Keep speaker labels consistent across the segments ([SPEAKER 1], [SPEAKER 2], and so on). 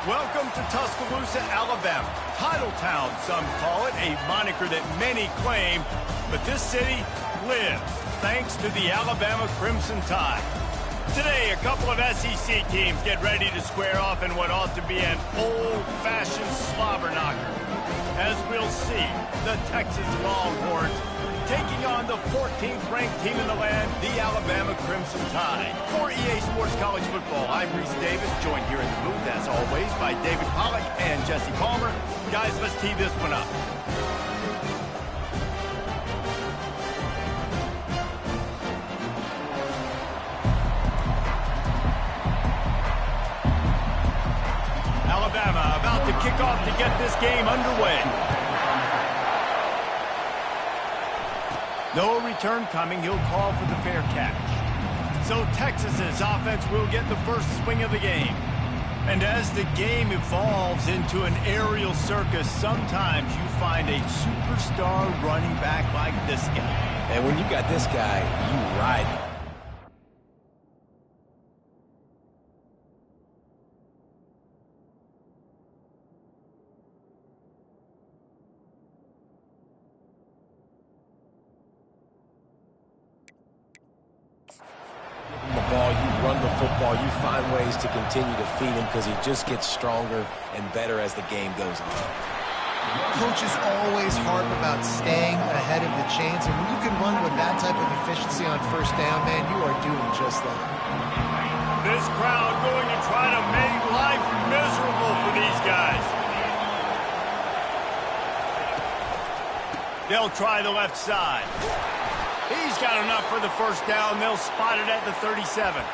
[SPEAKER 1] Welcome to Tuscaloosa, Alabama. Title Town, some call it, a moniker that many claim, but this city lives thanks to the Alabama Crimson Tide. Today, a couple of SEC teams get ready to square off in what ought to be an old-fashioned slobber knocker. As we'll see, the Texas Longhorns taking on the 14th ranked team in the land, the Alabama Crimson Tide. For EA Sports College Football, I'm Reese Davis, joined here in the booth, as always, by David Pollack and Jesse Palmer. Guys, let's tee this one up. Alabama about to kick off to get this game underway. No return coming. He'll call for the fair catch. So Texas's offense will get the first swing of the game. And as the game evolves into an aerial circus, sometimes you find a superstar running back like this guy.
[SPEAKER 2] And when you got this guy, you ride him. Football, you find ways to continue to feed him because he just gets stronger and better as the game goes on.
[SPEAKER 3] Coaches always harp about staying ahead of the chains, and when you can run with that type of efficiency on first down, man, you are doing just that.
[SPEAKER 1] This crowd going to try to make life miserable for these guys. They'll try the left side. He's got enough for the first down. They'll spot it at the 37.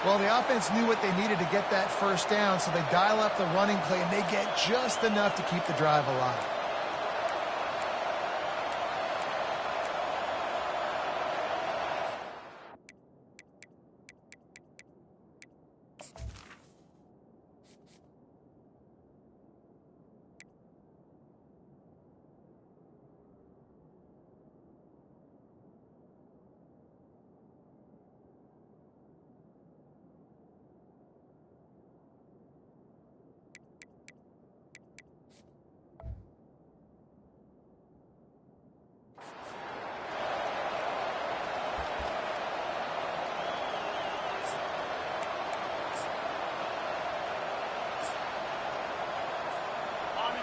[SPEAKER 3] Well, the offense knew what they needed to get that first down, so they dial up the running play, and they get just enough to keep the drive alive.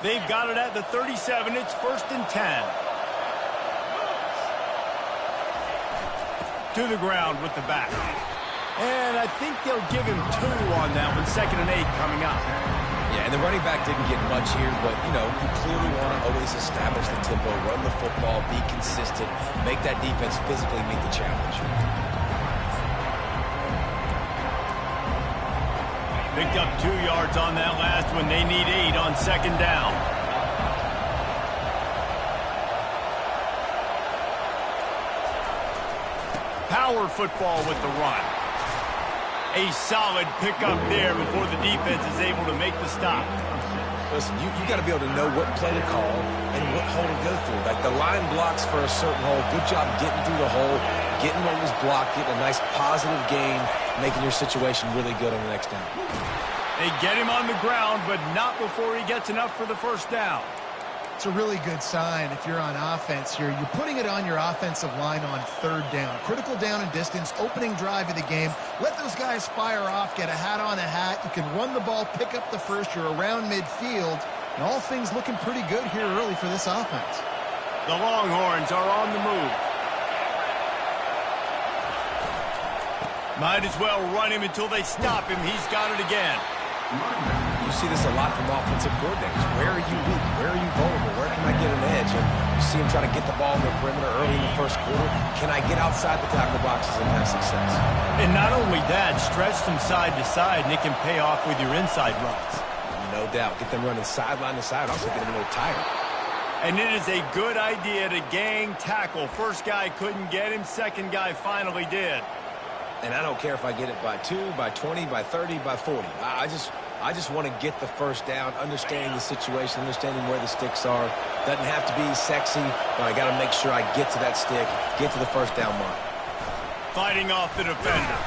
[SPEAKER 1] They've got it at the 37. It's 1st and 10. To the ground with the back. And I think they'll give him 2 on that one. 2nd and 8 coming up.
[SPEAKER 2] Yeah, and the running back didn't get much here, but, you know, you clearly want to always establish the tempo, run the football, be consistent, make that defense physically meet the challenge.
[SPEAKER 1] Picked up 2 yards on that last one. They need 8 on 2nd down. Power football with the run. A solid pickup there before the defense is able to make the stop.
[SPEAKER 2] Listen, you got to be able to know what play to call and what hole to go through. Like the line blocks for a certain hole. Good job getting through the hole, getting what was blocked, getting a nice positive gain, making your situation really good on the next down.
[SPEAKER 1] They get him on the ground, but not before he gets enough for the first down.
[SPEAKER 3] It's a really good sign if you're on offense here. You're putting it on your offensive line on 3rd down. Critical down and distance, opening drive of the game. Let those guys fire off, get a hat on a hat. You can run the ball, pick up the first. You're around midfield. And all things looking pretty good here early for this offense.
[SPEAKER 1] The Longhorns are on the move. Might as well run him until they stop him. He's got it again.
[SPEAKER 2] You see this a lot from offensive coordinators. Where are you weak? Where are you vulnerable? Where can I get an edge? And you see him try to get the ball in the perimeter early in the first quarter. Can I get outside the tackle boxes and have success?
[SPEAKER 1] And not only that, stretch from side to side, and it can pay off with your inside runs.
[SPEAKER 2] No doubt. Get them running sideline to side. Also get them a little tired.
[SPEAKER 1] And it is a good idea to gang tackle. First guy couldn't get him. Second guy finally did.
[SPEAKER 2] And I don't care if I get it by 2, by 20, by 30, by 40. I just want to get the first down, understanding the situation, understanding where the sticks are. Doesn't have to be sexy, but I got to make sure I get to that stick, get to the first down mark.
[SPEAKER 1] Fighting off the defender.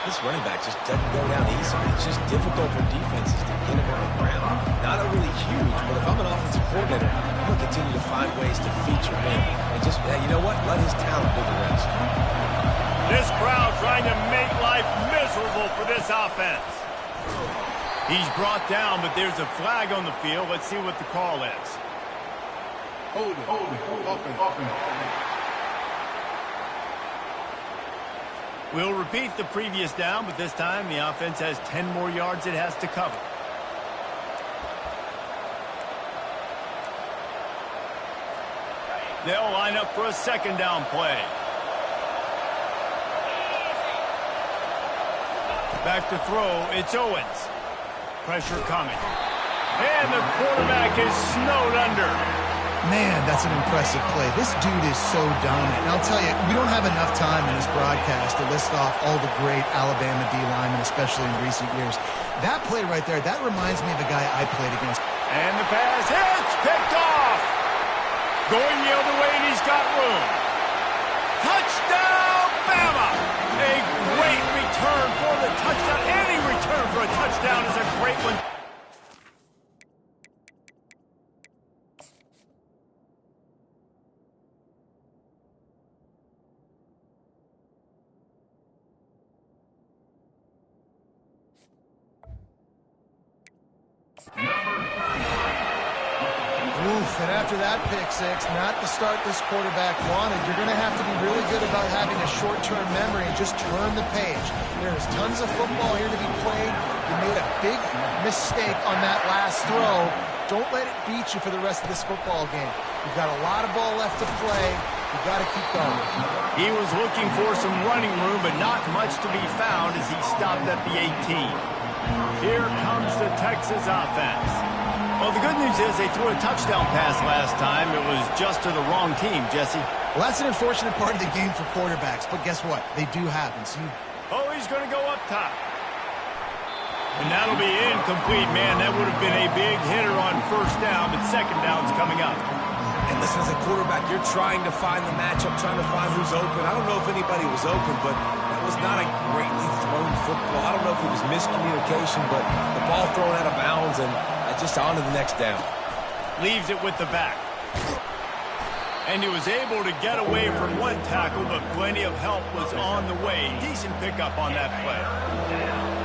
[SPEAKER 2] This running back just doesn't go down easily. It's just difficult for defenses to get him on the ground. Not overly huge, but if I'm an offensive coordinator, I'm going to continue to find ways to feature him. And just, you know what? Let his talent do the rest.
[SPEAKER 1] This crowd trying to make life miserable for this offense. He's brought down, but there's a flag on the field. Let's see what the call is.
[SPEAKER 4] Hold it.
[SPEAKER 1] We'll repeat the previous down, but this time the offense has 10 more yards it has to cover. They'll line up for a second down play. Back to throw, it's Owens. Pressure coming. And the quarterback is snowed under.
[SPEAKER 3] Man, that's an impressive play. This dude is so dominant. And I'll tell you, we don't have enough time in this broadcast to list off all the great Alabama D linemen, especially in recent years. That play right there, that reminds me of a guy I played against.
[SPEAKER 1] And the pass hits, picked off. Going the other way, and he's got room. Touchdown, Bama! A great return for the touchdown. Any return for a touchdown is a great one.
[SPEAKER 3] And after that pick six, not the start this quarterback wanted. You're going to have to be really good about having a short-term memory and just turn the page. There's tons of football here to be played. You made a big mistake on that last throw. Don't let it beat you for the rest of this football game. You've got a lot of ball left to play. You've got to keep going.
[SPEAKER 1] He was looking for some running room, but not much to be found as he stopped at the 18. Here comes the Texas offense. Well, the good news is they threw a touchdown pass last time. It was just to the wrong team, Jesse.
[SPEAKER 3] Well, that's an unfortunate part of the game for quarterbacks, but guess what? They do happen. So
[SPEAKER 1] he's going to go up top. And that'll be incomplete, man. That would have been a big hitter on first down, but second down's coming up.
[SPEAKER 2] And listen, as a quarterback, you're trying to find the matchup, trying to find who's open. I don't know if anybody was open, but that was not a greatly thrown football. I don't know if it was miscommunication, but the ball thrown out of bounds and just on to the next down.
[SPEAKER 1] Leaves it with the back. And he was able to get away from one tackle, but plenty of help was on the way. Decent pickup on that play.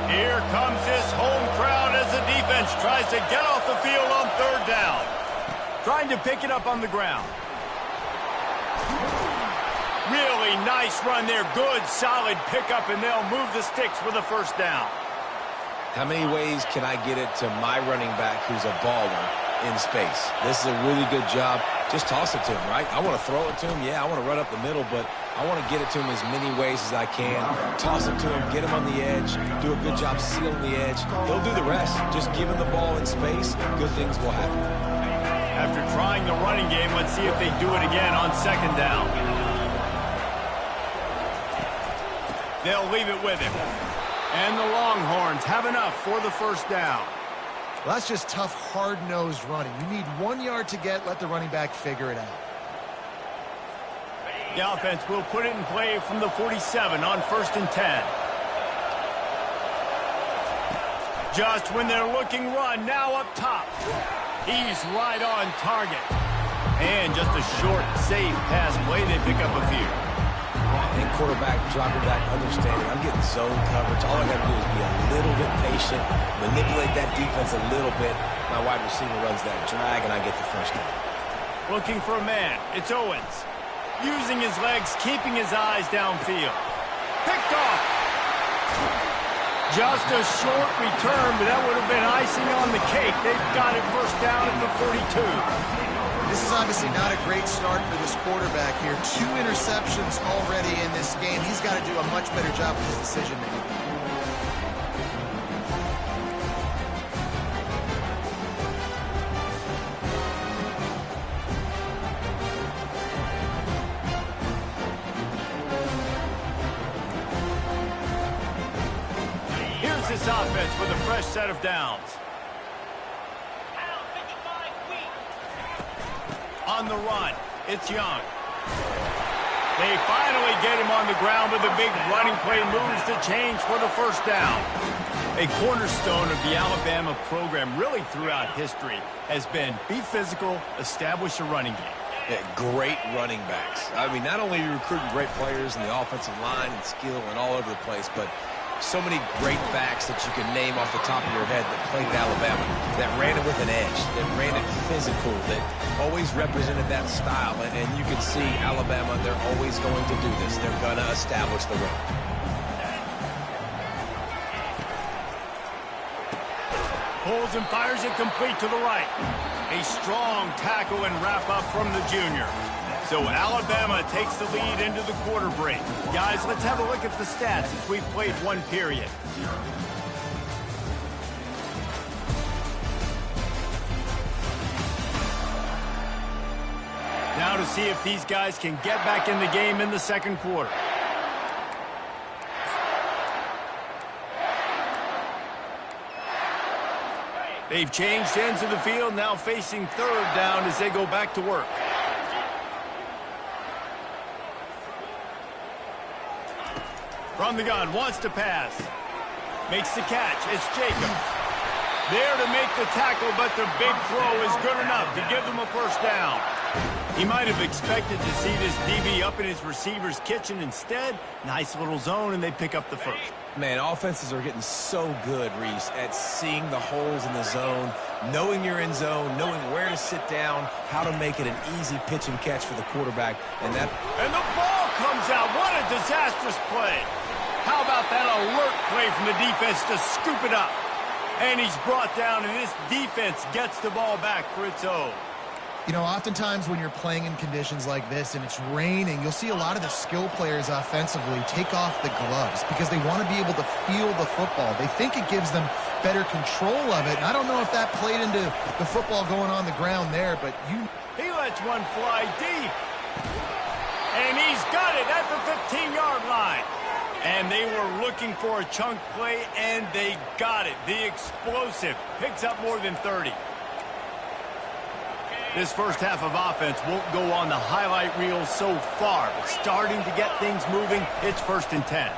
[SPEAKER 1] Here comes this home crowd as the defense tries to get off the field on third down. Trying to pick it up on the ground. Really nice run there. Good, solid pickup, and they'll move the sticks with a first down.
[SPEAKER 2] How many ways can I get it to my running back who's a baller in space? This is a really good job. Just toss it to him, right? I want to throw it to him. Yeah, I want to run up the middle, but I want to get it to him as many ways as I can. Toss it to him, get him on the edge, do a good job sealing the edge. He'll do the rest. Just give him the ball in space, good things will happen.
[SPEAKER 1] After trying the running game, let's see if they do it again on second down. They'll leave it with him. And the Longhorns have enough for the first down.
[SPEAKER 3] Well, that's just tough, hard-nosed running. You need 1 yard to get. Let the running back figure it out.
[SPEAKER 1] The offense will put it in play from the 47 on 1st and 10. Just when they're looking run, now up top. He's right on target. And just a short, safe pass play. They pick up a few.
[SPEAKER 2] And quarterback, dropping back, understanding. I'm getting zone coverage. All I got to do is be a little bit patient, manipulate that defense a little bit. My wide receiver runs that drag, and I get the first down.
[SPEAKER 1] Looking for a man. It's Owens. Using his legs, keeping his eyes downfield. Picked off. Just a short return, but that would have been icing on the cake. They've got it first down at the 42.
[SPEAKER 3] This is obviously not a great start for this quarterback here. 2 interceptions already in this game. He's got to do a much better job with his decision-making.
[SPEAKER 1] Here's this offense with a fresh set of downs. On the run, it's Young. They finally get him on the ground with a big running play, moves the change for the first down. A cornerstone of the Alabama program really throughout history has been be physical, establish a running game.
[SPEAKER 2] Yeah, great running backs. I mean, not only are you recruiting great players in the offensive line and skill and all over the place, but so many great backs that you can name off the top of your head that played at Alabama, that ran it with an edge, that ran it physical, that always represented that style. And you can see Alabama, they're always going to do this. They're going to establish the run.
[SPEAKER 1] Pulls and fires it complete to the right. A strong tackle and wrap up from the junior. So Alabama takes the lead into the quarter break. Guys, let's have a look at the stats as we've played one period. Now to see if these guys can get back in the game in the second quarter. They've changed ends of the field, now facing third down as they go back to work. From the gun, wants to pass. Makes the catch. It's Jacobs. There to make the tackle, but the big throw is good enough to give them a first down. He might have expected to see this DB up in his receiver's kitchen. Instead, nice little zone, and they pick up the first.
[SPEAKER 2] Man, offenses are getting so good, Reese, at seeing the holes in the zone, knowing you're in zone, knowing where to sit down, how to make it an easy pitch and catch for the quarterback. And the
[SPEAKER 1] ball comes out. What a disastrous play. How about that alert play from the defense to scoop it up? And he's brought down, and this defense gets the ball back for its own.
[SPEAKER 3] You know, oftentimes when you're playing in conditions like this and it's raining, you'll see a lot of the skill players offensively take off the gloves because they want to be able to feel the football. They think it gives them better control of it. And I don't know if that played into the football going on the ground there, but
[SPEAKER 1] he lets one fly deep. And he's got it at the 15-yard line. And they were looking for a chunk play, and they got it. The explosive picks up more than 30. This first half of offense won't go on the highlight reel so far, but starting to get things moving, it's 1st and 10.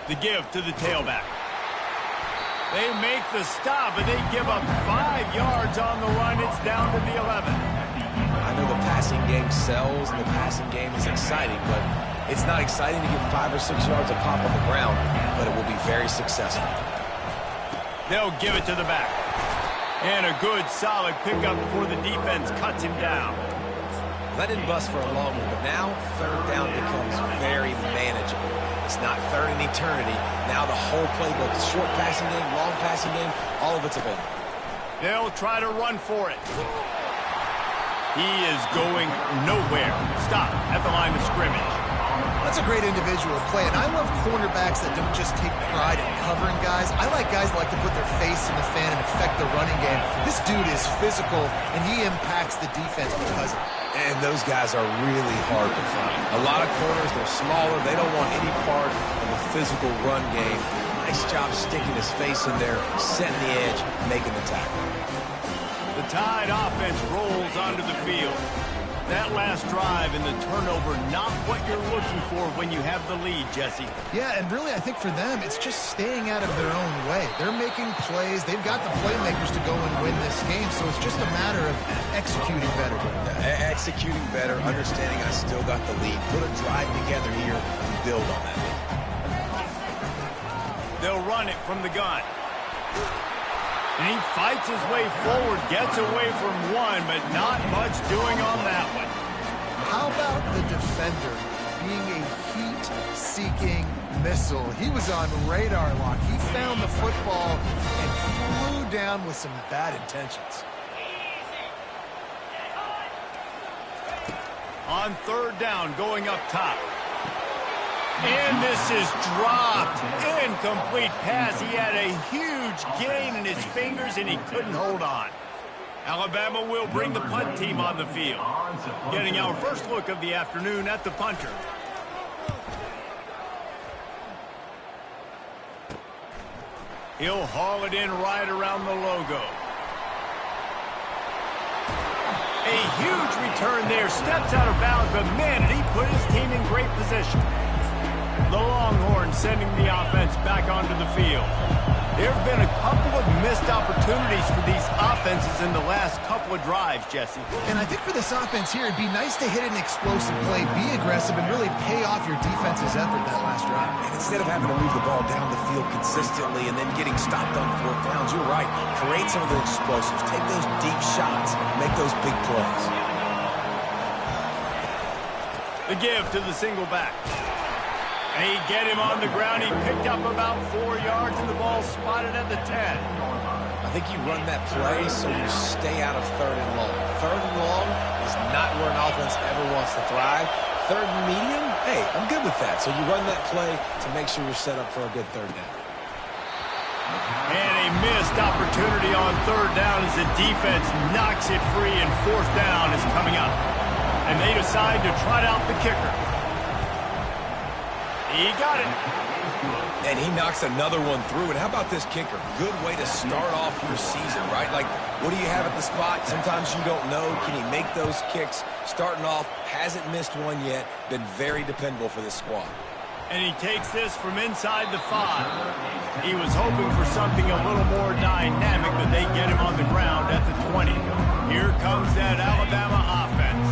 [SPEAKER 1] The give to the tailback. They make the stop, and they give up 5 yards on the run. It's down to the 11.
[SPEAKER 2] I know the passing game sells, and the passing game is exciting, but it's not exciting to get 5 or 6 yards of pop on the ground, but it will be very successful.
[SPEAKER 1] They'll give it to the back. And a good, solid pickup before the defense cuts him down.
[SPEAKER 2] That didn't bust for a long one, but now third down becomes very manageable. It's not third in eternity. Now the whole playbook, short passing game, long passing game, all of it's available.
[SPEAKER 1] They'll try to run for it. He is going nowhere. Stop at the line of scrimmage.
[SPEAKER 3] That's a great individual play, and I love cornerbacks that don't just take pride in covering guys. I like guys that like to put their face in the fan and affect the running game. This dude is physical, and he impacts the defense because of it.
[SPEAKER 2] And those guys are really hard to find. A lot of corners, they're smaller. They don't want any part of the physical run game. Nice job sticking his face in there, setting the edge, making the tackle.
[SPEAKER 1] The Tide offense rolls onto the field. That last drive and the turnover, not what you're looking for when you have the lead, Jesse.
[SPEAKER 3] Yeah, and really, I think for them, it's just staying out of their own way. They're making plays. They've got the playmakers to go and win this game, so it's just a matter of executing better.
[SPEAKER 2] Executing better, understanding I still got the lead. Put a drive together here and build on that.
[SPEAKER 1] They'll run it from the gun. And he fights his way forward, gets away from one, but not much doing on that one.
[SPEAKER 3] How about the defender being a heat-seeking missile? He was on radar lock. He found the football and flew down with some bad intentions.
[SPEAKER 1] On third down, going up top. And this is dropped. Incomplete pass. He had a huge gain in his fingers, and he couldn't hold on. Alabama will bring the punt team on the field. Getting our first look of the afternoon at the punter. He'll haul it in right around the logo. A huge return there. Steps out of bounds, but man, did he put his team in great position. The Longhorns sending the offense back onto the field. There have been a couple of missed opportunities for these offenses in the last couple of drives, Jesse.
[SPEAKER 3] And I think for this offense here, it'd be nice to hit an explosive play, be aggressive, and really pay off your defense's effort that last drive.
[SPEAKER 2] And instead of having to move the ball down the field consistently and then getting stopped on fourth downs, you're right. Create some of the explosives. Take those deep shots. Make those big plays.
[SPEAKER 1] The give to the single back. And he get him on the ground. He picked up about 4 yards, and the ball spotted at the 10.
[SPEAKER 2] I think you run that play so you stay out of third and long. Third and long is not where an offense ever wants to thrive. Third and medium, hey, I'm good with that. So you run that play to make sure you're set up for a good third down.
[SPEAKER 1] And a missed opportunity on third down as the defense knocks it free, and fourth down is coming up. And they decide to trot out the kicker. He got it.
[SPEAKER 2] And he knocks another one through. And how about this kicker? Good way to start off your season, right? Like, what do you have at the spot? Sometimes you don't know. Can he make those kicks? Starting off, hasn't missed one yet. Been very dependable for this squad.
[SPEAKER 1] And he takes this from inside the 5. He was hoping for something a little more dynamic, but they get him on the ground at the 20. Here comes that Alabama offense.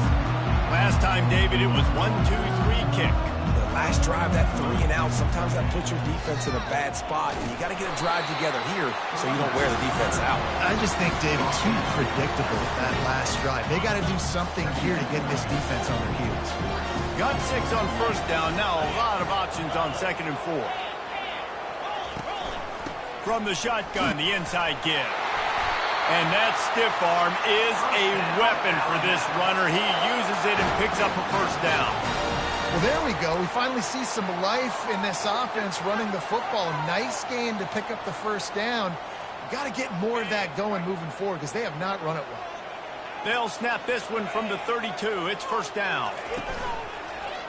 [SPEAKER 1] Last time, David, it was 1-2-3 kick.
[SPEAKER 2] Last drive, that 3 and out, sometimes that puts your defense in a bad spot, and you got to get a drive together here so you don't wear the defense out.
[SPEAKER 3] I just think, David, too predictable that last drive. They got to do something here to get this defense on their heels.
[SPEAKER 1] Got 6 on first down. Now a lot of options on 2nd and 4. From the shotgun, the inside give. And that stiff arm is a weapon for this runner. He uses it and picks up a first down.
[SPEAKER 3] Well, there we go. We finally see some life in this offense running the football. Nice game to pick up the first down. Got to get more of that going moving forward because they have not run it well.
[SPEAKER 1] They'll snap this one from the 32. It's first down.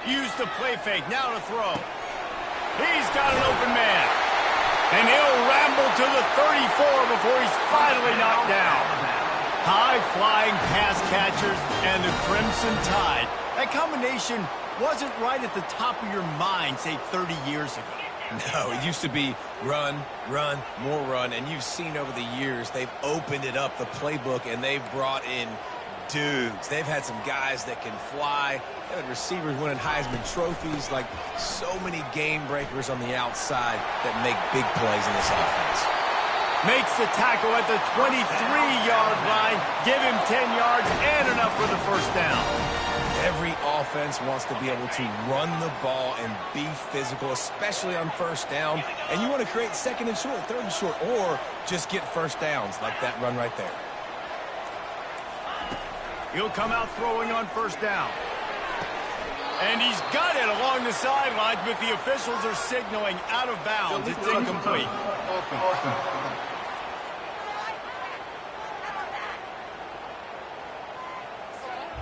[SPEAKER 1] Use the play fake. Now to throw. He's got an open man. And he'll ramble to the 34 before he's finally knocked down. High-flying pass catchers and the Crimson Tide. That combination wasn't right at the top of your mind, say, 30 years ago.
[SPEAKER 2] No, it used to be run, run, more run, and you've seen over the years they've opened it up, the playbook, and they've brought in dudes. They've had some guys that can fly. They've had receivers winning Heisman trophies, like so many game breakers on the outside that make big plays in this offense.
[SPEAKER 1] Makes the tackle at the 23-yard line, give him 10 yards and enough for the first down.
[SPEAKER 2] Every offense wants to be able to run the ball and be physical, especially on first down. And you want to create 2nd and short, 3rd and short, or just get first downs like that run right there.
[SPEAKER 1] He'll come out throwing on first down. And he's got it along the sidelines, but the officials are signaling out of bounds. It's incomplete.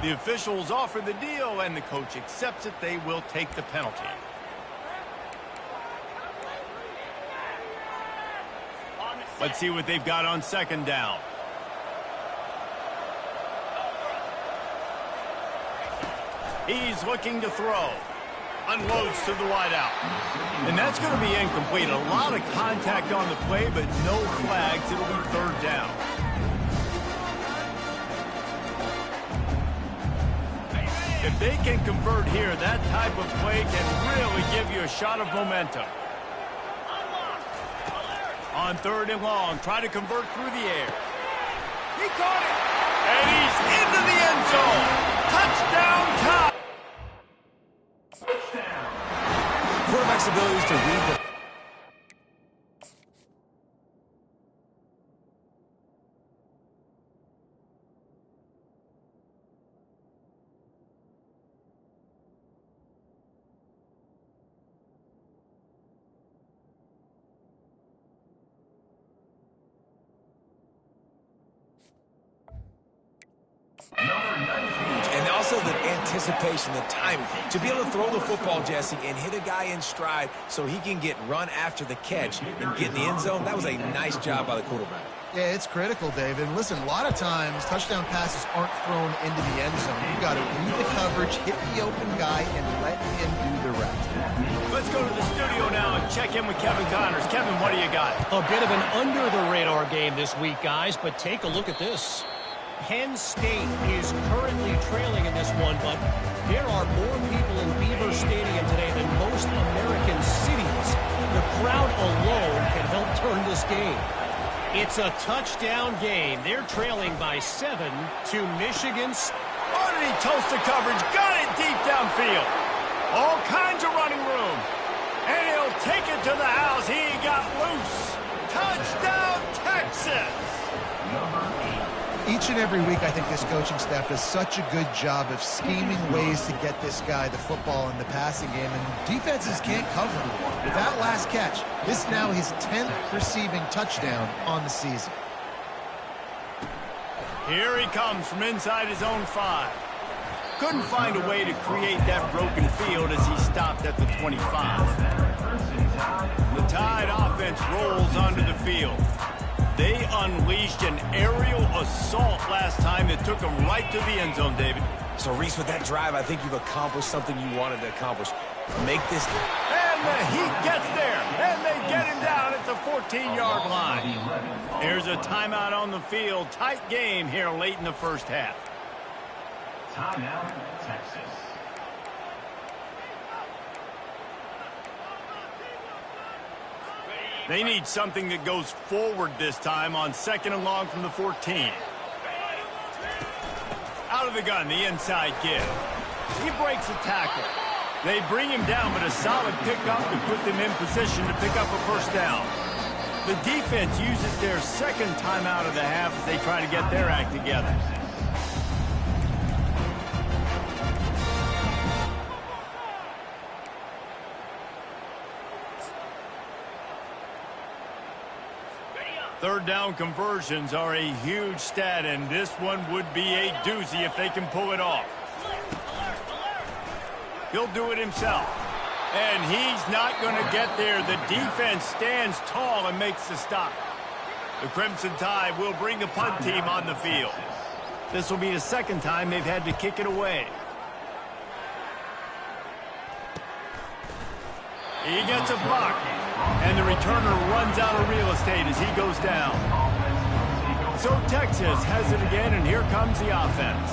[SPEAKER 1] The officials offer the deal, and the coach accepts it. They will take the penalty. Let's see what they've got on 2nd down. He's looking to throw. Unloads to the wideout. And that's going to be incomplete. A lot of contact on the play, but no flags. It'll be 3rd down. If they can convert here, that type of play can really give you a shot of momentum. On 3rd and long, try to convert through the air. He caught it! And he's into the end zone! Touchdown time!
[SPEAKER 2] Quarterback's abilities to read the... And also the anticipation, the timing. To be able to throw the football, Jesse, and hit a guy in stride so he can get run after the catch and get in the end zone, that was a nice job by the quarterback.
[SPEAKER 3] Yeah, it's critical, David. And listen, a lot of times touchdown passes aren't thrown into the end zone. You've got to read the coverage, hit the open guy, and let him do the rest.
[SPEAKER 1] Let's go to the studio now and check in with Kevin Connors. Kevin, what do you got?
[SPEAKER 5] A bit of an under-the-radar game this week, guys, but take a look at this. Penn State is currently trailing in this one, but there are more people in Beaver Stadium today than most American cities. The crowd alone can help turn this game. It's a touchdown game. They're trailing by 7 to Michigan's.
[SPEAKER 1] Oh, did he toast the coverage? Got it deep downfield. All kinds of running room. And he'll take it to the house. He got loose. Touchdown, Texas.
[SPEAKER 3] Each and every week, I think this coaching staff does such a good job of scheming ways to get this guy the football in the passing game, and defenses can't cover him. With that last catch, this now his 10th receiving touchdown on the season.
[SPEAKER 1] Here he comes from inside his own 5. Couldn't find a way to create that broken field as he stopped at the 25. The Tide offense rolls onto the field. They unleashed an aerial assault last time that took them right to the end zone, David.
[SPEAKER 2] So, Reese, with that drive, I think you've accomplished something you wanted to accomplish. Make this...
[SPEAKER 1] And the Heat gets there, and they get him down at the 14-yard line. Here's a timeout on the field. Tight game here late in the first half.
[SPEAKER 6] Timeout, Texas.
[SPEAKER 1] They need something that goes forward this time on 2nd and long from the 14. Out of the gun, the inside give. He breaks a tackle. They bring him down, but a solid pickup to put them in position to pick up a first down. The defense uses their 2nd timeout of the half as they try to get their act together. Third down conversions are a huge stat, and this one would be a doozy if they can pull it off. He'll do it himself. And he's not going to get there. The defense stands tall and makes the stop. The Crimson Tide will bring the punt team on the field. This will be the 2nd time they've had to kick it away. He gets a block. And the returner runs out of real estate as he goes down. So Texas has it again, and here comes the offense.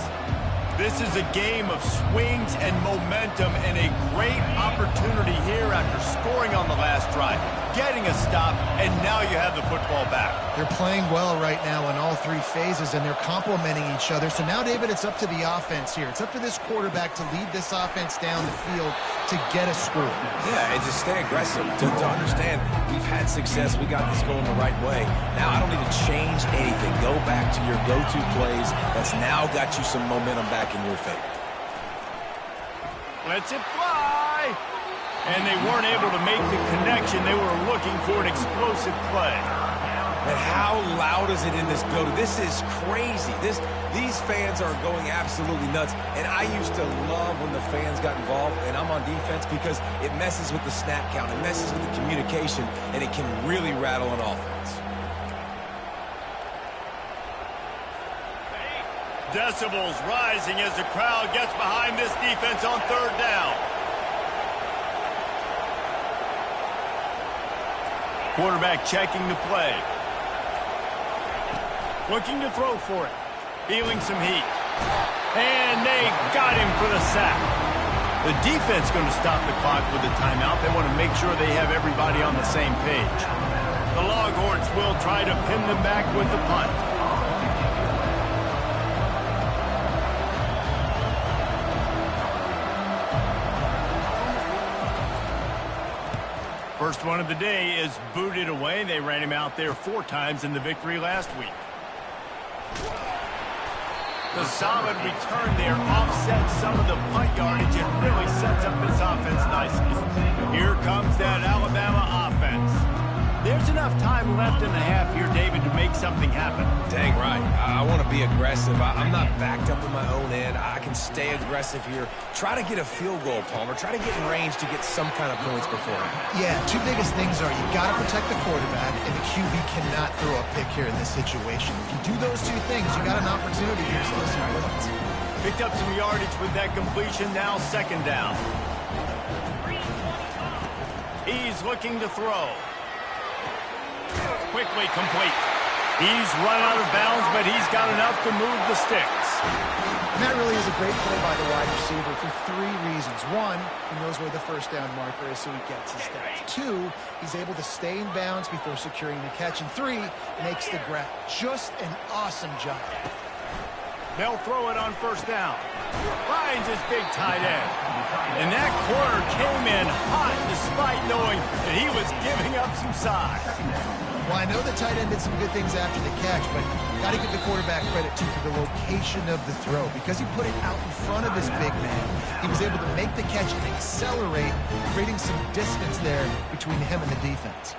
[SPEAKER 1] This is a game of swings and momentum, and a great opportunity here after scoring on the last drive, getting a stop, and now you have the football back.
[SPEAKER 3] They're playing well right now in all 3 phases, and they're complementing each other. So now, David, it's up to the offense here. It's up to this quarterback to lead this offense down the field to get a score.
[SPEAKER 2] Yeah, and to stay aggressive, to understand we've had success, we got this going the right way. Now I don't need to change anything. Go back to your go-to plays. That's now got you some momentum back in your favor.
[SPEAKER 1] Lets it fly. And they weren't able to make the connection. They were looking for an explosive play.
[SPEAKER 2] And how loud is it in this building? This is crazy. These fans are going absolutely nuts. And I used to love when the fans got involved, and I'm on defense, because it messes with the snap count. It messes with the communication, and it can really rattle an offense.
[SPEAKER 1] Decibels rising as the crowd gets behind this defense on 3rd down. Quarterback checking the play. Looking to throw for it. Feeling some heat. And they got him for the sack. The defense going to stop the clock with a timeout. They want to make sure they have everybody on the same page. The Longhorns will try to pin them back with the punt. First one of the day is booted away. They ran him out there 4 times in the victory last week. The solid return there offsets some of the punt yardage and really sets up this offense nicely. Here comes that Alabama offense. There's enough time left in the half here, David, to make something happen.
[SPEAKER 2] Dang right. I want to be aggressive. I'm not backed up in my own end. I can stay aggressive here. Try to get a field goal, Palmer. Try to get in range to get some kind of points before.
[SPEAKER 3] Yeah, two biggest things are you got to protect the quarterback, and the QB cannot throw a pick here in this situation. If you do those two things, you got an opportunity here to steal some points.
[SPEAKER 1] Picked up some yardage with that completion. Now second down. He's looking to throw. Quickly complete. He's run out of bounds, but he's got enough to move the sticks.
[SPEAKER 3] And that really is a great play by the wide receiver for three reasons. One, he knows where the first down marker is, so he gets his steps. Two, he's able to stay in bounds before securing the catch. And three, makes the grab. Just an awesome job.
[SPEAKER 1] They'll throw it on first down. Finds his big tight end. And that corner came in hot despite knowing that he was giving up some size.
[SPEAKER 3] Well, I know the tight end did some good things after the catch, but got to give the quarterback credit, too, for the location of the throw. Because he put it out in front of his big man, he was able to make the catch and accelerate, creating some distance there between him and the defense.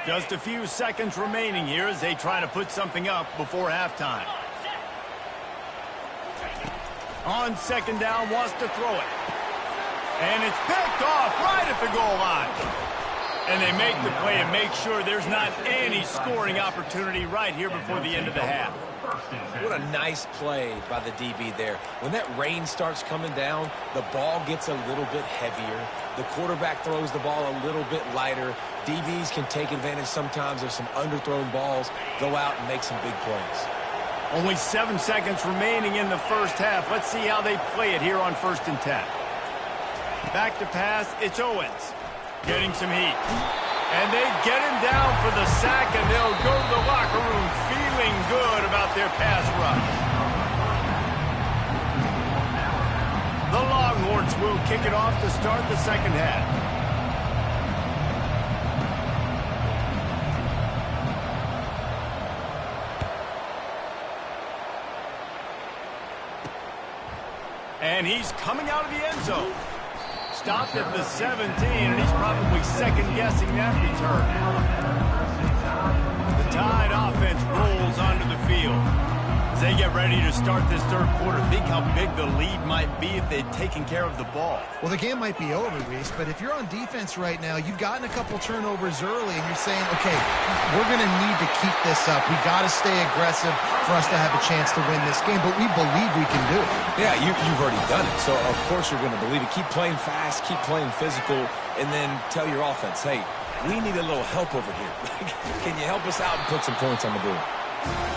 [SPEAKER 1] Just a few seconds remaining here as they try to put something up before halftime. On second down, wants to throw it. And it's picked off right at the goal line. And they make the play and make sure there's not any scoring opportunity right here before the end of the half.
[SPEAKER 2] What a nice play by the DB there. When that rain starts coming down, the ball gets a little bit heavier. The quarterback throws the ball a little bit lighter. DBs can take advantage sometimes of some underthrown balls, go out and make some big plays.
[SPEAKER 1] Only 7 seconds remaining in the first half. Let's see how they play it here on 1st and 10. Back to pass, it's Owens. Getting some heat. And they get him down for the sack, and they'll go to the locker room feeling good about their pass rush. The Longhorns will kick it off to start the second half. And he's coming out of the end zone. Stopped at the 17, and he's probably second-guessing that return. The Tide offense rolls onto the field. As they get ready to start this third quarter, think how big the lead might be if they'd taken care of the ball.
[SPEAKER 3] Well, the game might be over, Reese, but if you're on defense right now, you've gotten a couple turnovers early, and you're saying, okay, we're going to need to keep this up. We got to stay aggressive for us to have a chance to win this game, but we believe we can do it.
[SPEAKER 2] Yeah, you've already done it, so of course you're going to believe it. Keep playing fast, keep playing physical, and then tell your offense, hey, we need a little help over here. Can you help us out and put some points on the board?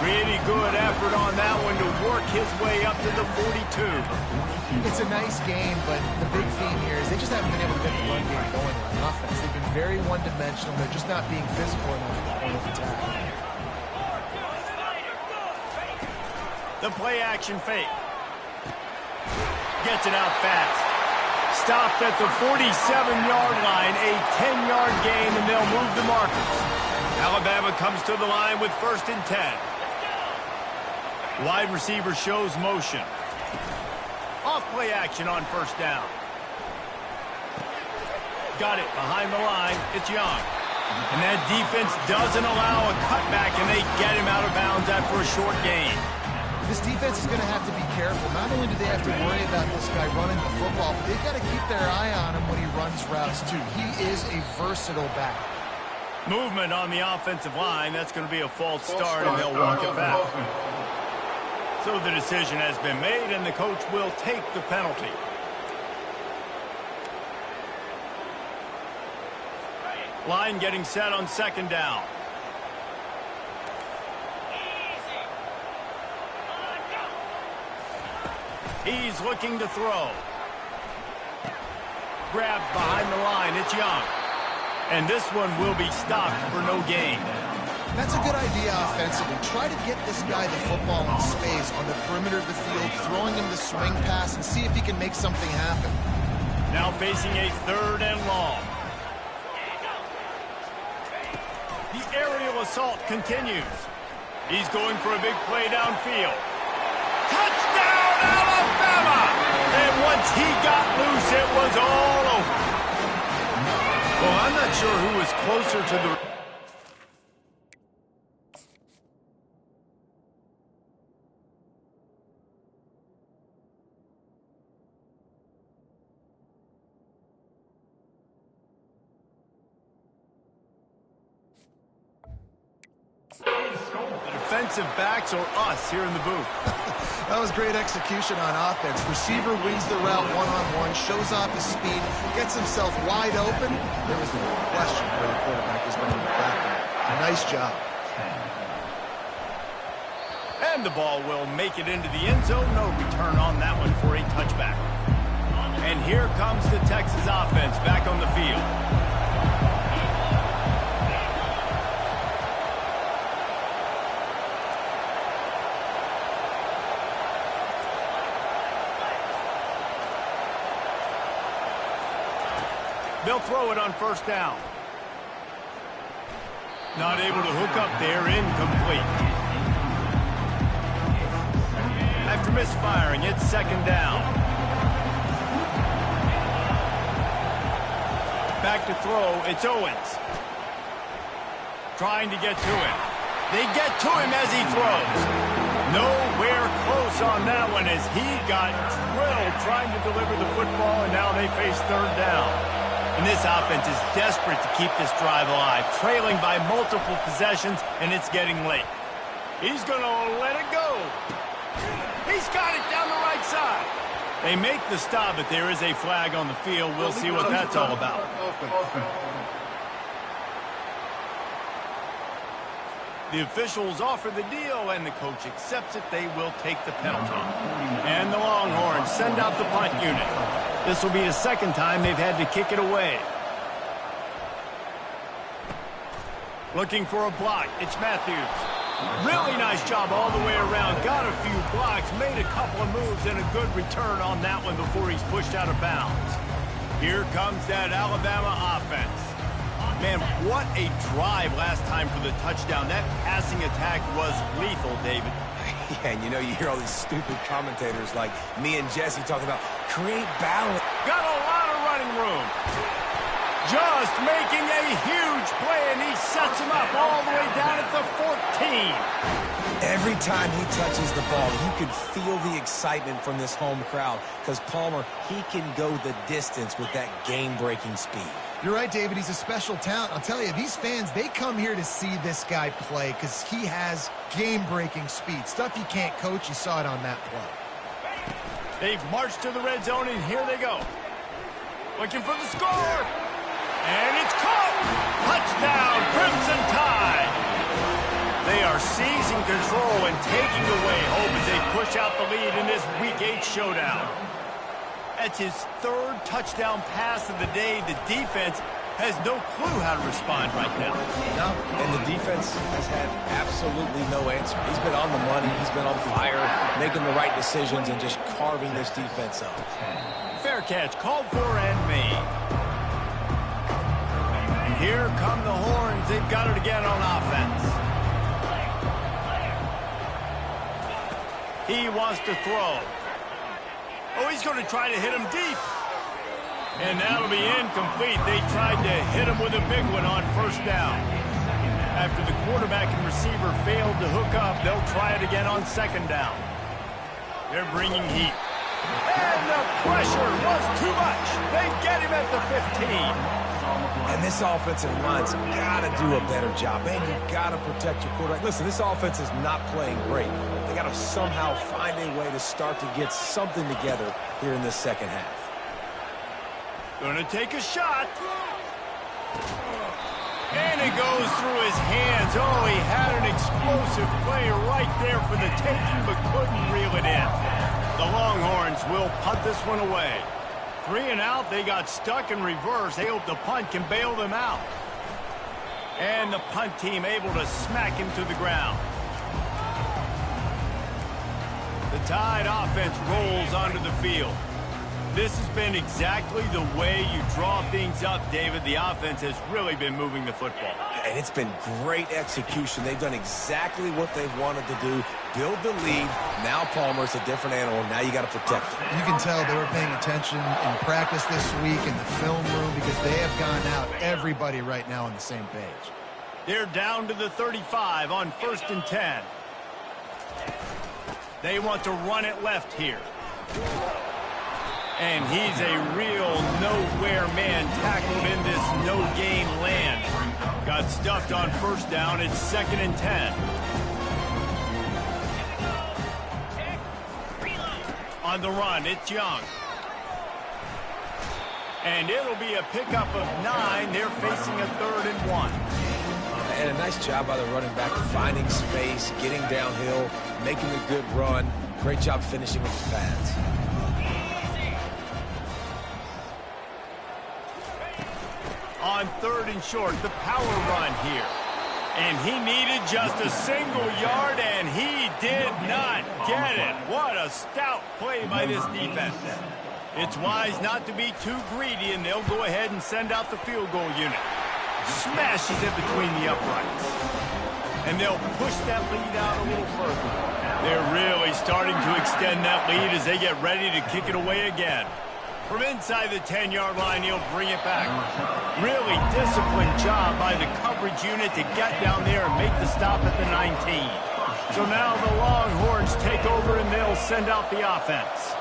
[SPEAKER 1] Pretty good effort on that one to work his way up to the 42.
[SPEAKER 3] It's a nice game, but the big theme here is they just haven't been able to get the run game going on offense. They've been very one-dimensional. They're just not being physical enough at the point of attack.
[SPEAKER 1] The play-action fake. Gets it out fast. Stopped at the 47-yard line, a 10-yard gain, and they'll move the markers. Alabama comes to the line with 1st and 10. Wide receiver shows motion. Off play action on 1st down. Got it behind the line. It's Young. And that defense doesn't allow a cutback, and they get him out of bounds after a short gain.
[SPEAKER 3] This defense is going to have to be careful. Not only do they have to worry about this guy running the football, but they've got to keep their eye on him when he runs routes, too. He is a versatile back.
[SPEAKER 1] Movement on the offensive line. That's going to be a false start, and they'll walk it back. So the decision has been made, and the coach will take the penalty. Line getting set on 2nd down. He's looking to throw. Grabbed behind the line. It's Young. And this one will be stopped for no gain.
[SPEAKER 3] That's a good idea offensively. Try to get this guy the football in space on the perimeter of the field, throwing him the swing pass, and see if he can make something happen.
[SPEAKER 1] Now facing a 3rd and long. The aerial assault continues. He's going for a big play downfield. Touchdown, Alabama! And once he got loose, it was all over. Well, I'm not sure who was closer to the... defensive backs or us here in the booth?
[SPEAKER 3] That was great execution on offense. Receiver wins the route one-on-one, shows off his speed, gets himself wide open. There was no question where the quarterback was going to be back there. Nice job.
[SPEAKER 1] And the ball will make it into the end zone. No return on that one for a touchback. And here comes the Texas offense back on the field. They'll throw it on first down. Not able to hook up there, incomplete. After misfiring, it's second down. Back to throw, it's Owens. Trying to get to him. They get to him as he throws. Nowhere close on that one as he got drilled trying to deliver the football, and now they face third down. And this offense is desperate to keep this drive alive, trailing by multiple possessions, and it's getting late. He's going to let it go. He's got it down the right side. They make the stop, but there is a flag on the field. We'll see what that's all about. The officials offer the deal, and the coach accepts it. They will take the penalty. And the Longhorns send out the punt unit. This will be the second time they've had to kick it away. Looking for a block. It's Matthews. Really nice job all the way around. Got a few blocks, made a couple of moves, and a good return on that one before he's pushed out of bounds. Here comes that Alabama offense. Man, what a drive last time for the touchdown. That passing attack was lethal, David.
[SPEAKER 2] Yeah, and you know, you hear all these stupid commentators like me and Jesse talking about create balance.
[SPEAKER 1] Got a lot of running room. Just making a huge play, and he sets him up all the way down at the 14.
[SPEAKER 2] Every time he touches the ball, you can feel the excitement from this home crowd because Palmer, he can go the distance with that game-breaking speed.
[SPEAKER 3] You're right, David. He's a special talent. I'll tell you, these fans, they come here to see this guy play because he has game-breaking speed. Stuff you can't coach. You saw it on that play.
[SPEAKER 1] They've marched to the red zone, and here they go. Looking for the score. And it's caught. Touchdown, Crimson Tide. They are seizing control and taking away hope as they push out the lead in this Week 8 showdown. That's his third touchdown pass of the day. The defense has no clue how to respond right now.
[SPEAKER 2] No, and the defense has had absolutely no answer. He's been on the money. He's been on fire, making the right decisions and just carving this defense up.
[SPEAKER 1] Fair catch, called for and made. And here come the Horns. They've got it again on offense. He wants to throw. Oh, he's going to try to hit him deep. And that'll be incomplete. They tried to hit him with a big one on first down. After the quarterback and receiver failed to hook up, they'll try it again on second down. They're bringing heat. And the pressure was too much. They get him at the 15.
[SPEAKER 2] And this offensive line's got to do a better job. Man, you got to protect your quarterback. Listen, this offense is not playing great. They got to somehow find a way to start to get something together here in this second half.
[SPEAKER 1] Gonna take a shot. And it goes through his hands. Oh, he had an explosive play right there for the taking, but couldn't reel it in. The Longhorns will punt this one away. 3 and out, they got stuck in reverse. They hope the punt can bail them out. And the punt team able to smack him to the ground. The Tide offense rolls onto the field. This has been exactly the way you draw things up, David. The offense has really been moving the football.
[SPEAKER 2] And it's been great execution. They've done exactly what they've wanted to do. Build the lead. Now Palmer's a different animal. Now you got to protect him.
[SPEAKER 3] You can tell they were paying attention in practice this week in the film room because they have gone out, everybody right now on the same page.
[SPEAKER 1] They're down to the 35 on 1st and 10. They want to run it left here. And he's a real nowhere man tackled in this no-gain land. Got stuffed on first down. It's 2nd and 10. On the run, it's Young. And it'll be a pickup of 9. They're facing a 3rd and 1.
[SPEAKER 2] And a nice job by the running back finding space, getting downhill, making a good run. Great job finishing with his pads.
[SPEAKER 1] On 3rd and short, the power run here. And he needed just a single yard, and he did not get it. What a stout play by this defense. It's wise not to be too greedy, and they'll go ahead and send out the field goal unit. Smashes it between the uprights. And they'll push that lead out a little further. They're really starting to extend that lead as they get ready to kick it away again. From inside the 10-yard line, he'll bring it back. Really disciplined job by the coverage unit to get down there and make the stop at the 19. So now the Longhorns take over and they'll send out the offense.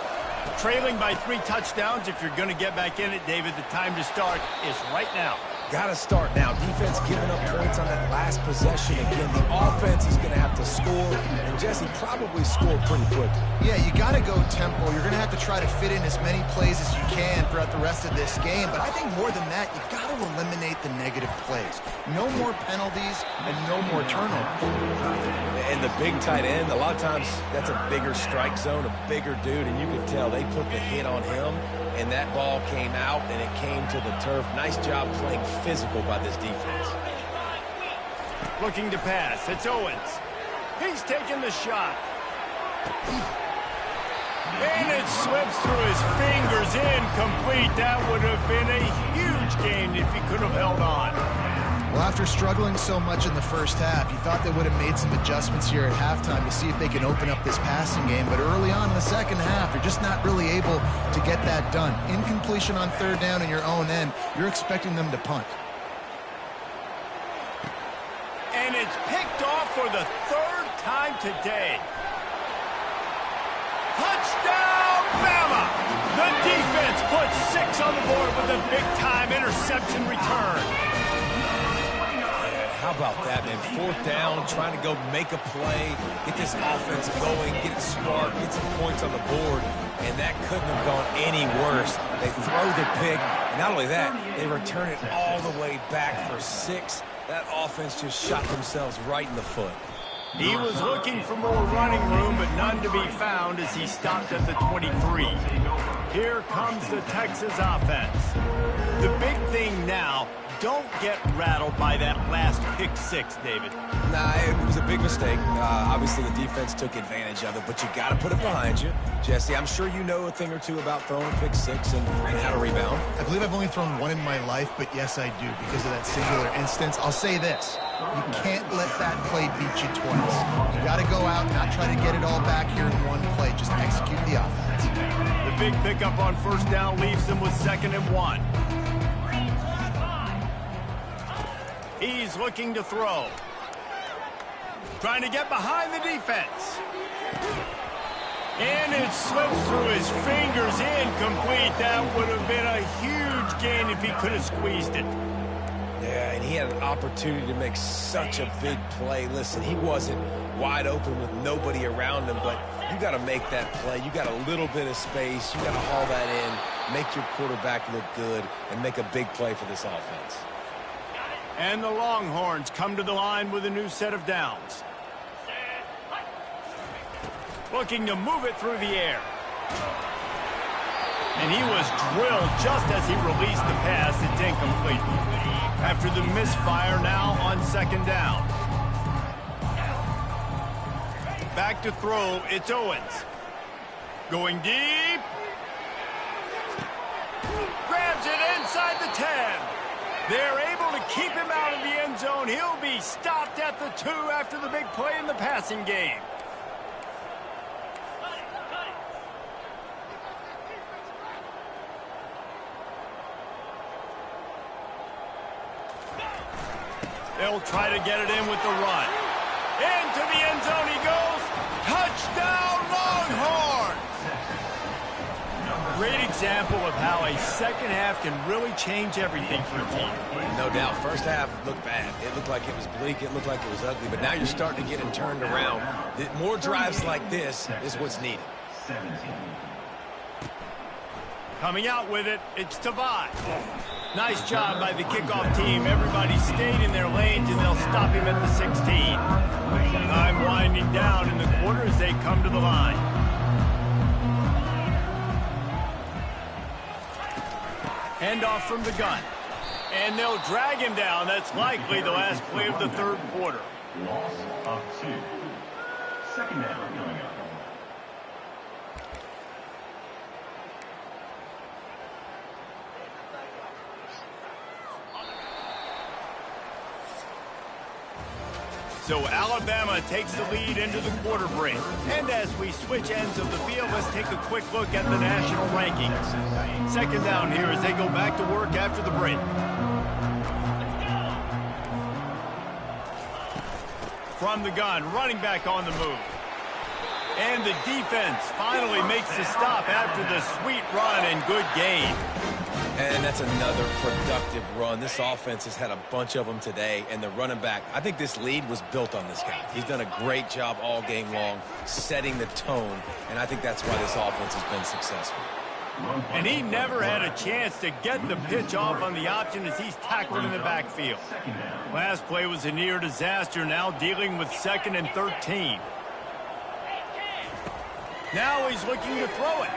[SPEAKER 1] Trailing by 3 touchdowns. If you're going to get back in it, David, the time to start is right now.
[SPEAKER 2] Got to start now. Defense giving up points on that last possession. Again, the offense is going to have to score, and Jesse probably scored pretty quick.
[SPEAKER 3] Yeah, you got to go tempo. You're going to have to try to fit in as many plays as you can throughout the rest of this game. But I think more than that, you got to eliminate the negative plays. No more penalties and no more turnovers.
[SPEAKER 2] And the big tight end, a lot of times that's a bigger strike zone, a bigger dude, and you can tell they put the hit on him, and that ball came out, and it came to the turf. Nice job playing physical by this defense.
[SPEAKER 1] Looking to pass. It's Owens. He's taking the shot. And it slips through his fingers, incomplete. That would have been a huge gain if he could have held on.
[SPEAKER 3] Well, after struggling so much in the first half, you thought they would have made some adjustments here at halftime to see if they can open up this passing game. But early on in the second half, they're just not really able to get that done. Incompletion on 3rd down in your own end, you're expecting them to punt.
[SPEAKER 1] And it's picked off for the 3rd time today. Touchdown, Bama! The defense puts 6 on the board with a big-time interception return.
[SPEAKER 2] How about that, man? 4th down, trying to go make a play, get this offense going, get it sparked, get some points on the board, and that couldn't have gone any worse. They throw the pick, and not only that, they return it all the way back for 6. That offense just shot themselves right in the foot.
[SPEAKER 1] He was looking for more running room, but none to be found as he stopped at the 23. Here comes the Texas offense. The big thing now, don't get rattled by that last pick 6, David.
[SPEAKER 2] Nah, it was a big mistake. Obviously, the defense took advantage of it, but you got to put it behind you. Jesse, I'm sure you know a thing or two about throwing a pick 6 and how to rebound.
[SPEAKER 3] I believe I've only thrown 1 in my life, but yes, I do because of that singular instance. I'll say this. You can't let that play beat you twice. You got to go out and not try to get it all back here in one play. Just execute the offense.
[SPEAKER 1] The big pickup on 1st down leaves them with 2nd and 1. He's looking to throw. Trying to get behind the defense. And it slips through his fingers, incomplete. That would have been a huge gain if he could have squeezed it.
[SPEAKER 2] Yeah, and he had an opportunity to make such a big play. Listen, he wasn't wide open with nobody around him, but you got to make that play. You got a little bit of space. You got to haul that in, make your quarterback look good, and make a big play for this offense.
[SPEAKER 1] And the Longhorns come to the line with a new set of downs. Looking to move it through the air. And he was drilled just as he released the pass. It's incomplete. After the misfire, now on 2nd down. Back to throw, it's Owens. Going deep. Grabs it inside the 10. They're able to keep him out of the end zone. He'll be stopped at the 2 after the big play in the passing game. They'll try to get it in with the run. Into the end zone he goes. Touchdown, Longhorns! Great example of how a second half can really change everything for a team.
[SPEAKER 2] No doubt. First half looked bad. It looked like it was bleak. It looked like it was ugly. But now you're starting to get it turned around. More drives like this is what's needed.
[SPEAKER 1] Coming out with it, it's Tavai. Nice job by the kickoff team. Everybody stayed in their lanes, and they'll stop him at the 16. Time winding down in the quarter as they come to the line. Handoff from the gun. And they'll drag him down. That's likely the last play of the third quarter.
[SPEAKER 6] Loss of 2. Second down coming up.
[SPEAKER 1] So Alabama takes the lead into the quarter break. And as we switch ends of the field, let's take a quick look at the national rankings. Second down here as they go back to work after the break. From the gun, running back on the move. And the defense finally makes the stop after the sweet run and good gain.
[SPEAKER 2] And that's another productive run. This offense has had a bunch of them today, and the running back, I think this lead was built on this guy. He's done a great job all game long, setting the tone, and I think that's why this offense has been successful.
[SPEAKER 1] And he never had a chance to get the pitch off on the option as he's tackled in the backfield. Last play was a near disaster, now dealing with 2nd and 13. Now he's looking to throw it.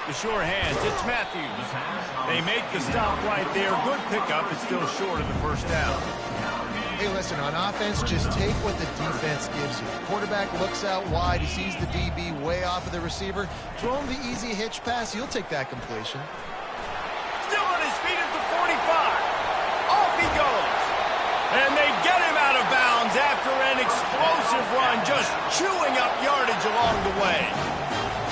[SPEAKER 1] The sure hands, it's Matthews. They make the stop right there. Good pickup, it's still short of the first down.
[SPEAKER 3] Hey, listen, on offense, just take what the defense gives you. The quarterback looks out wide. He sees the DB way off of the receiver. Throw him the easy hitch pass. He'll take that completion.
[SPEAKER 1] Still on his feet at the 45. Off he goes. And they get him out of bounds after an explosive run, just chewing up yardage along the way.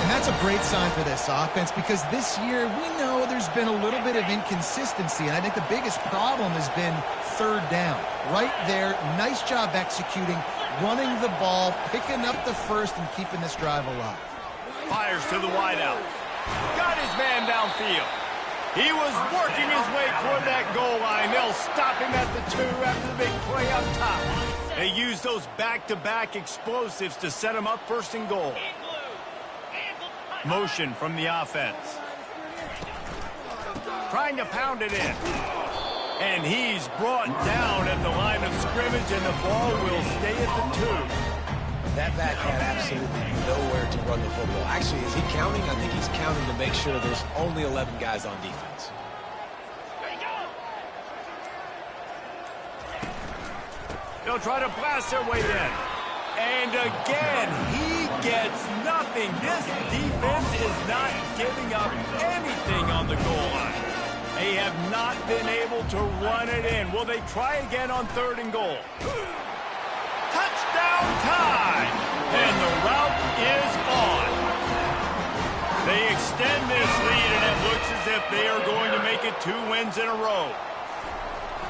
[SPEAKER 3] And that's a great sign for this offense because this year we know there's been a little bit of inconsistency, and I think the biggest problem has been third down. Right there, nice job executing, running the ball, picking up the first, and keeping this drive alive.
[SPEAKER 1] Fires to the wideout. Got his man downfield. He was working his way toward that goal line. They'll stop him at the 2 after the big play up top. They use those back-to-back explosives to set him up first and goal. Motion from the offense. Trying to pound it in. And he's brought down at the line of scrimmage, and the ball will stay at the 2.
[SPEAKER 2] That back had absolutely nowhere to run the football. Actually, is he counting? I think he's counting to make sure there's only 11 guys on defense.
[SPEAKER 1] They'll try to blast their way in. And again, he gets nothing. This defense is not giving up anything on the goal line. They have not been able to run it in. Will they try again on 3rd and goal? Touchdown time! And the route is on. They extend this lead, and it looks as if they are going to make it 2 wins in a row.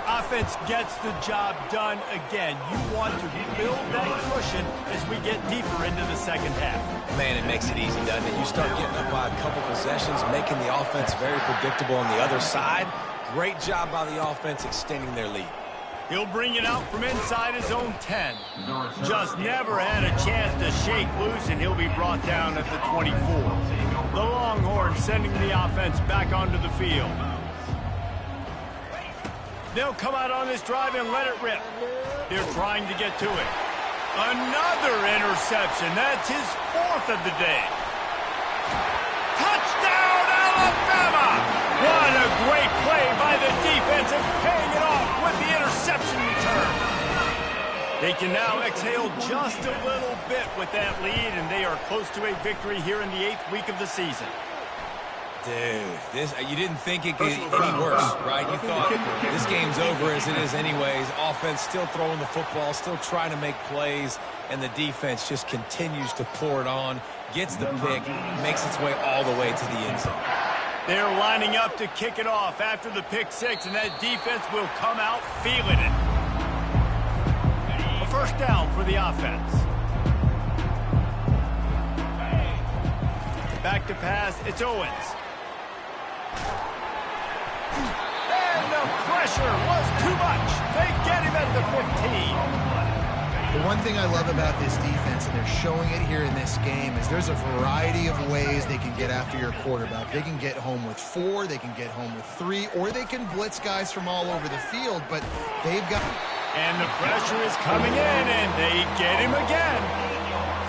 [SPEAKER 1] Offense gets the job done again. You want to build that cushion as we get deeper into the second half.
[SPEAKER 2] Man, it makes it easy, doesn't it? You start getting up by a couple possessions, making the offense very predictable on the other side. Great job by the offense extending their lead.
[SPEAKER 1] He'll bring it out from inside his own 10. Just never had a chance to shake loose, and he'll be brought down at the 24. The Longhorns sending the offense back onto the field. They'll come out on this drive and let it rip. They're trying to get to it. Another interception. That's his 4th of the day. Touchdown, Alabama! What a great play by the defense and paying it off with the interception return. They can now exhale just a little bit with that lead, and they are close to a victory here in the 8th week of the season.
[SPEAKER 2] Dude, you didn't think it could get any worse, right? You thought this game's over as it is anyways. Offense still throwing the football, still trying to make plays, and the defense just continues to pour it on, gets the pick, makes its way all the way to the end zone.
[SPEAKER 1] They're lining up to kick it off after the pick 6, and that defense will come out feeling it. A first down for the offense. Back to pass, it's Owens. And the pressure was too much. They get him at the 15.
[SPEAKER 3] The one thing I love about this defense, and they're showing it here in this game, is there's a variety of ways they can get after your quarterback. They can get home with 4, they can get home with 3, or they can blitz guys from all over the field, but they've got...
[SPEAKER 1] And the pressure is coming in, and they get him again.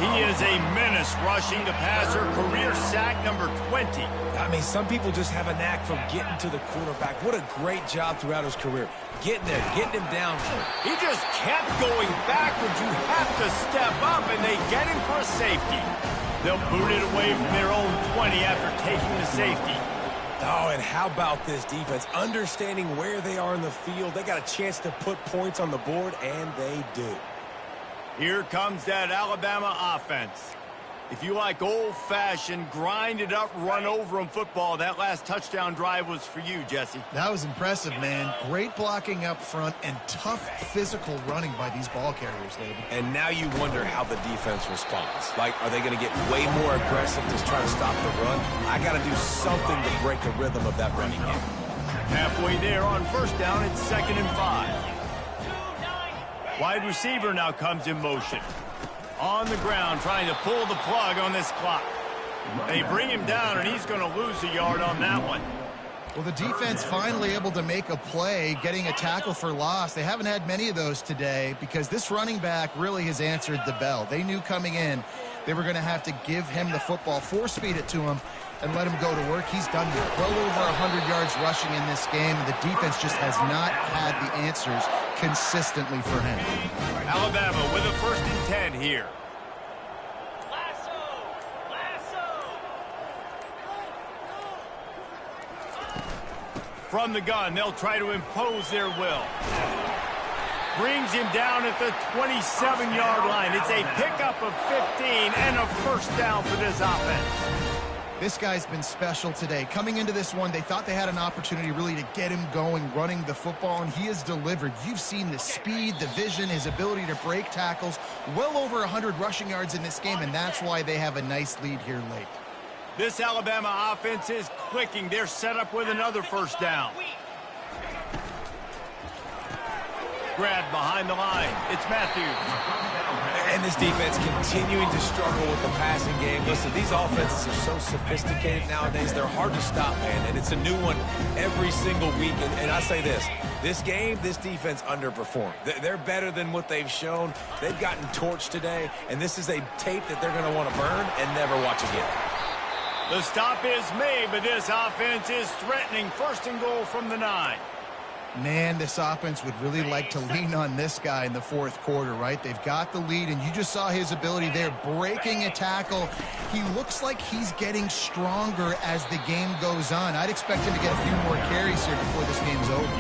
[SPEAKER 1] He is a menace rushing the passer, career sack number 20.
[SPEAKER 2] I mean, some people just have a knack for getting to the quarterback. What a great job throughout his career. Getting there, getting him down.
[SPEAKER 1] He just kept going backwards. You have to step up, and they get him for a safety. They'll boot it away from their own 20 after taking the safety.
[SPEAKER 2] Oh, and how about this defense? Understanding where they are in the field. They got a chance to put points on the board, and they do.
[SPEAKER 1] Here comes that Alabama offense. If you like old-fashioned, grind-it-up, run-over-'em football, that last touchdown drive was for you, Jesse.
[SPEAKER 3] That was impressive, man. Great blocking up front and tough physical running by these ball carriers, David.
[SPEAKER 2] And now you wonder how the defense responds. Like, are they going to get way more aggressive to try to stop the run? I got to do something to break the rhythm of that running game.
[SPEAKER 1] Halfway there on first down, it's 2nd and 5. Wide receiver now comes in motion. On the ground, trying to pull the plug on this clock. They bring him down, and he's going to lose a yard on that one.
[SPEAKER 3] Well, the defense finally able to make a play, getting a tackle for loss. They haven't had many of those today because this running back really has answered the bell. They knew coming in they were going to have to give him the football, force-feed it to him, and let him go to work. He's done that. Well over 100 yards rushing in this game, and the defense just has not had the answers consistently for him.
[SPEAKER 1] Alabama with a 1st and 10 here. From the gun, they'll try to impose their will. Brings him down at the 27-yard line. It's a pickup of 15 and a first down for this offense.
[SPEAKER 3] This guy's been special today. Coming into this one, they thought they had an opportunity really to get him going, running the football, and he has delivered. You've seen the speed, the vision, his ability to break tackles. Well over 100 rushing yards in this game, and that's why they have a nice lead here late.
[SPEAKER 1] This Alabama offense is clicking. They're set up with another first down. Grab behind the line. It's Matthews.
[SPEAKER 2] And this defense continuing to struggle with the passing game. Listen, these offenses are so sophisticated nowadays. They're hard to stop, man. And it's a new one every single week. And I say this game, this defense underperformed. They're better than what they've shown. They've gotten torched today. And this is a tape that they're going to want to burn and never watch again.
[SPEAKER 1] The stop is made, but this offense is threatening. 1st and goal from the 9.
[SPEAKER 3] Man, this offense would really like to lean on this guy in the 4th quarter, right? They've got the lead, and you just saw his ability there, breaking a tackle. He looks like he's getting stronger as the game goes on. I'd expect him to get a few more carries here before this game's over.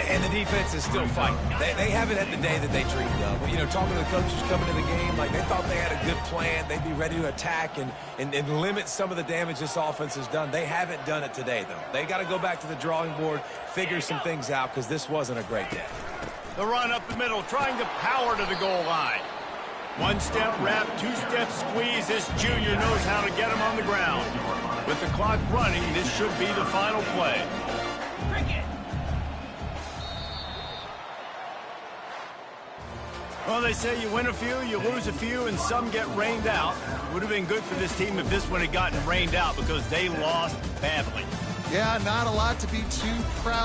[SPEAKER 2] And the defense is still fighting. They haven't had the day that they dreamed of. You know, talking to the coaches coming to the game, like they thought they had a good plan. They'd be ready to attack and limit some of the damage this offense has done. They haven't done it today, though. They got to go back to the drawing board, figure some things out, because this wasn't a great day.
[SPEAKER 1] The run up the middle, trying to power to the goal line. 1-step wrap, 2-step squeeze. This junior knows how to get him on the ground. With the clock running, this should be the final play. Well, they say you win a few, you lose a few, and some get rained out. Would have been good for this team if this one had gotten rained out because they lost badly.
[SPEAKER 3] Yeah, not a lot to be too proud of.